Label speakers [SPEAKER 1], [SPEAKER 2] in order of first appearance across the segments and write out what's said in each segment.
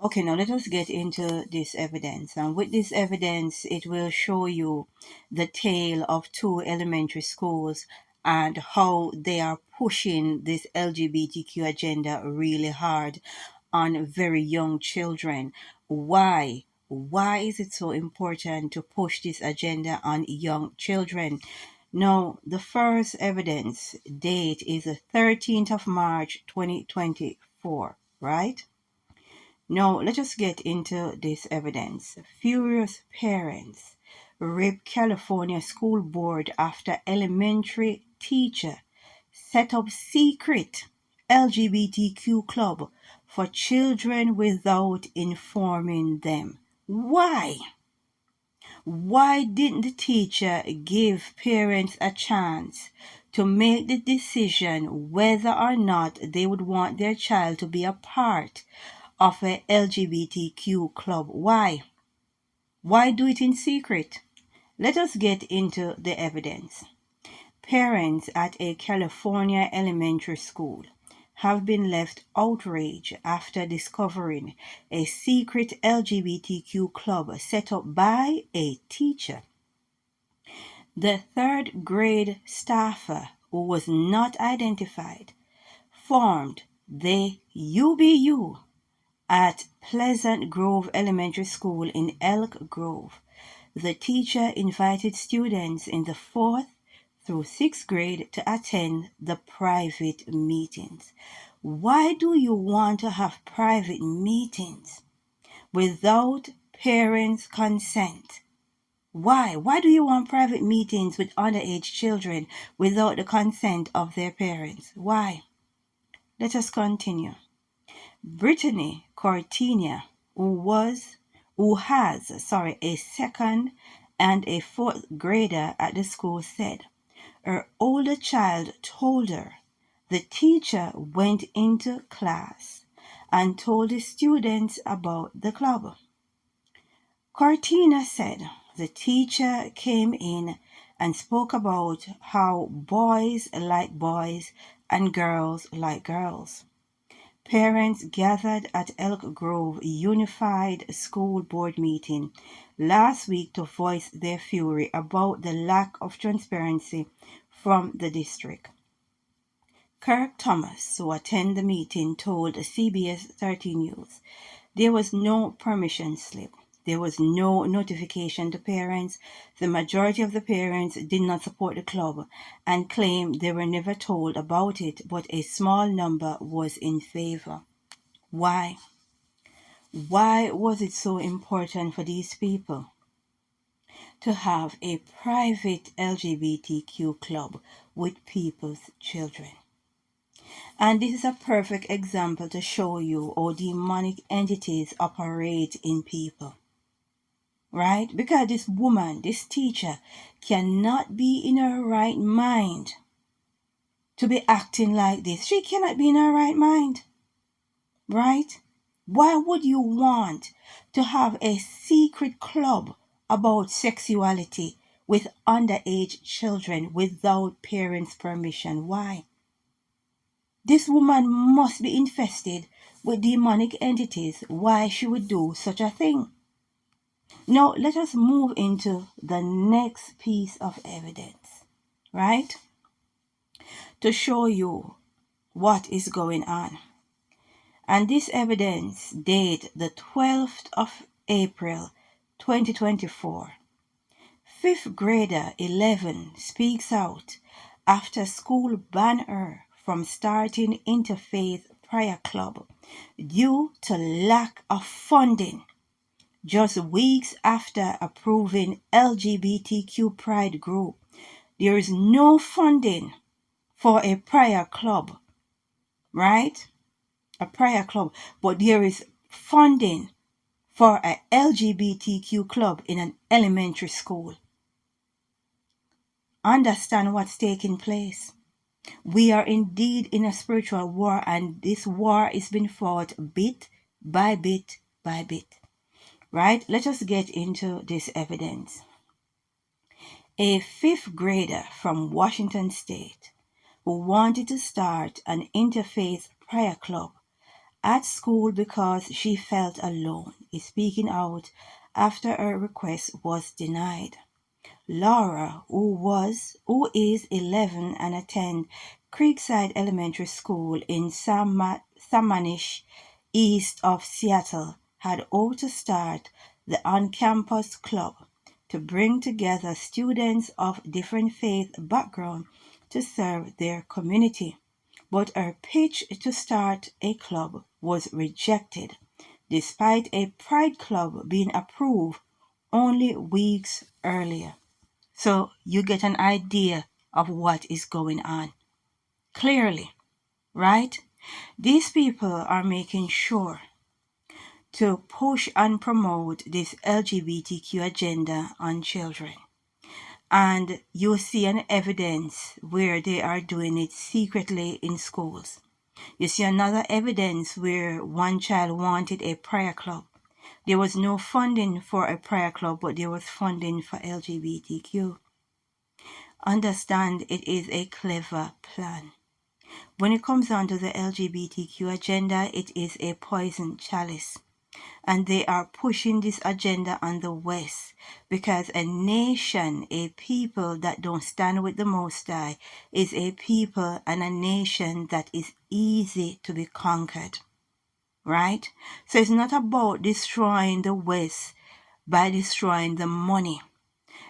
[SPEAKER 1] Okay, now let us get into this evidence. And with this evidence, it will show you the tale of two elementary schools and how they are pushing this LGBTQ agenda really hard on very young children. Why? Why is it so important to push this agenda on young children? Now, the first evidence date is the 13th of March 2024, right? Now, let us get into this evidence. Furious parents rip California school board after elementary teacher set up secret LGBTQ club for children without informing them. Why? Why didn't the teacher give parents a chance to make the decision whether or not they would want their child to be a part of a LGBTQ club? Why? Why do it in secret? Let us get into the evidence. Parents at a California elementary school have been left outraged after discovering a secret LGBTQ club set up by a teacher. The third grade staffer, who was not identified, formed the UBU at Pleasant Grove Elementary School in Elk Grove. The teacher invited students in the 4th through 6th grade to attend the private meetings. Why do you want to have private meetings without parents' consent? Why? Why do you want private meetings with underage children without the consent of their parents? Why? Let us continue. Brittany Cortinia, who has a second and a fourth grader at the school, said her older child told her the teacher went into class and told the students about the club. Cortina said the teacher came in and spoke about how boys like boys and girls like girls. Parents gathered at Elk Grove Unified School Board meeting last week to voice their fury about the lack of transparency from the district. Kirk Thomas, who attended the meeting, told CBS 13 News there was no permission slip. There was no notification to parents. The majority of the parents did not support the club and claimed they were never told about it, but a small number was in favor. Why? Why was it so important for these people to have a private LGBTQ club with people's children? And this is a perfect example to show you how demonic entities operate in people. Right? Because this woman, this teacher, cannot be in her right mind to be acting like this. She cannot be in her right mind. Right? Why would you want to have a secret club about sexuality with underage children without parents' permission? Why? This woman must be infested with demonic entities. Why she would do such a thing? Now, let us move into the next piece of evidence, right? To show you what is going on. And this evidence date the 12th of April 2024. Fifth grader 11 speaks out after school banned her from starting interfaith prayer club due to lack of funding. Just weeks after approving LGBTQ pride group, there is no funding for a prayer club, right? A prayer club, but there is funding for a LGBTQ club in an elementary school. Understand what's taking place. We are indeed in a spiritual war, and this war is being fought bit by bit by bit. Right? Let us get into this evidence. A fifth grader from Washington State who wanted to start an interfaith prayer club at school because she felt alone, is speaking out after her request was denied. Laura, who is 11 and attend Creekside Elementary School in Sammamish, east of Seattle, had hoped to start the on-campus club to bring together students of different faith backgrounds to serve their community. But her pitch to start a club was rejected, despite a pride club being approved only weeks earlier. So you get an idea of what is going on. Clearly, right? These people are making sure to push and promote this LGBTQ agenda on children. And you see an evidence where they are doing it secretly in schools. You see another evidence where one child wanted a prayer club. There was no funding for a prayer club, but there was funding for LGBTQ. Understand, it is a clever plan. When it comes down to the LGBTQ agenda, it is a poison chalice. And they are pushing this agenda on the West because a nation, a people that don't stand with the Most High, is a people and a nation that is easy to be conquered. Right? So it's not about destroying the West by destroying the money.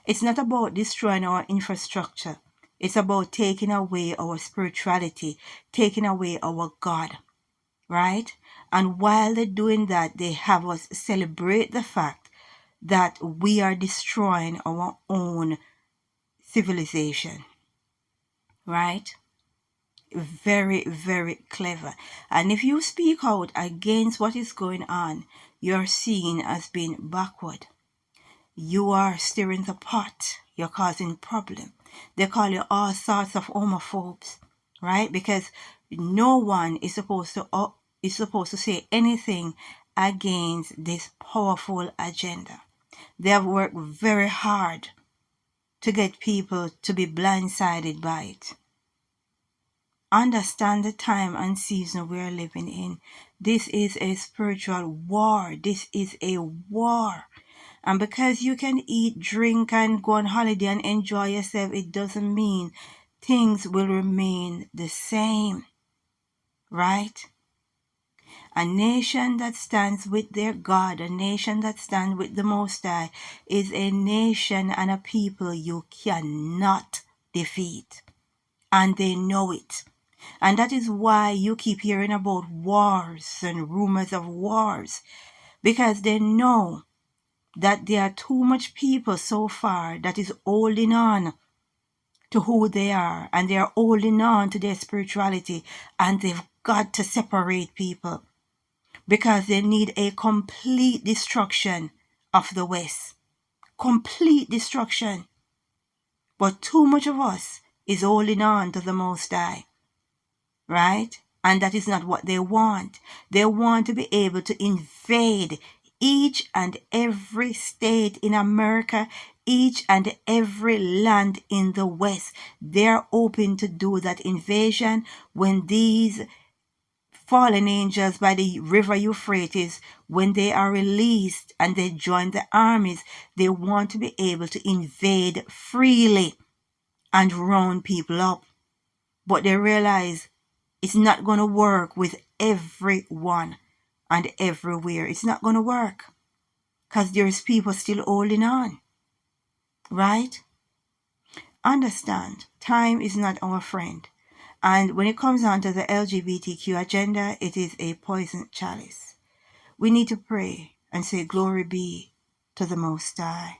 [SPEAKER 1] It's not about destroying our infrastructure. It's about taking away our spirituality, taking away our God. Right? And while they're doing that, they have us celebrate the fact that we are destroying our own civilization. Right? Very, very clever. And if you speak out against what is going on, you're seen as being backward. You are stirring the pot. You're causing problem. They call you all sorts of homophobes, right? Because no one is supposed to say anything against this powerful agenda. They have worked very hard to get people to be blindsided by it. Understand the time and season we are living in. This is a spiritual war. This is a war. And because you can eat, drink, and go on holiday and enjoy yourself, it doesn't mean things will remain the same. Right? A nation that stands with their God, a nation that stands with the Most High, is a nation and a people you cannot defeat. And they know it. And that is why you keep hearing about wars and rumors of wars. Because they know that there are too much people so far that is holding on to who they are, and they are holding on to their spirituality, and they've got to separate people because they need a complete destruction of the West. Complete destruction. But too much of us is holding on to the Most High. Right? And that is not what they want. They want to be able to invade each and every state in America, each and every land in the West. They're open to do that invasion when these fallen angels by the river Euphrates, when they are released and they join the armies, they want to be able to invade freely and round people up. But they realize it's not going to work with everyone and everywhere. It's not going to work because there's people still holding on. Right? Understand, time is not our friend. And when it comes down to the LGBTQ agenda, it is a poison chalice. We need to pray and say, glory be to the Most High.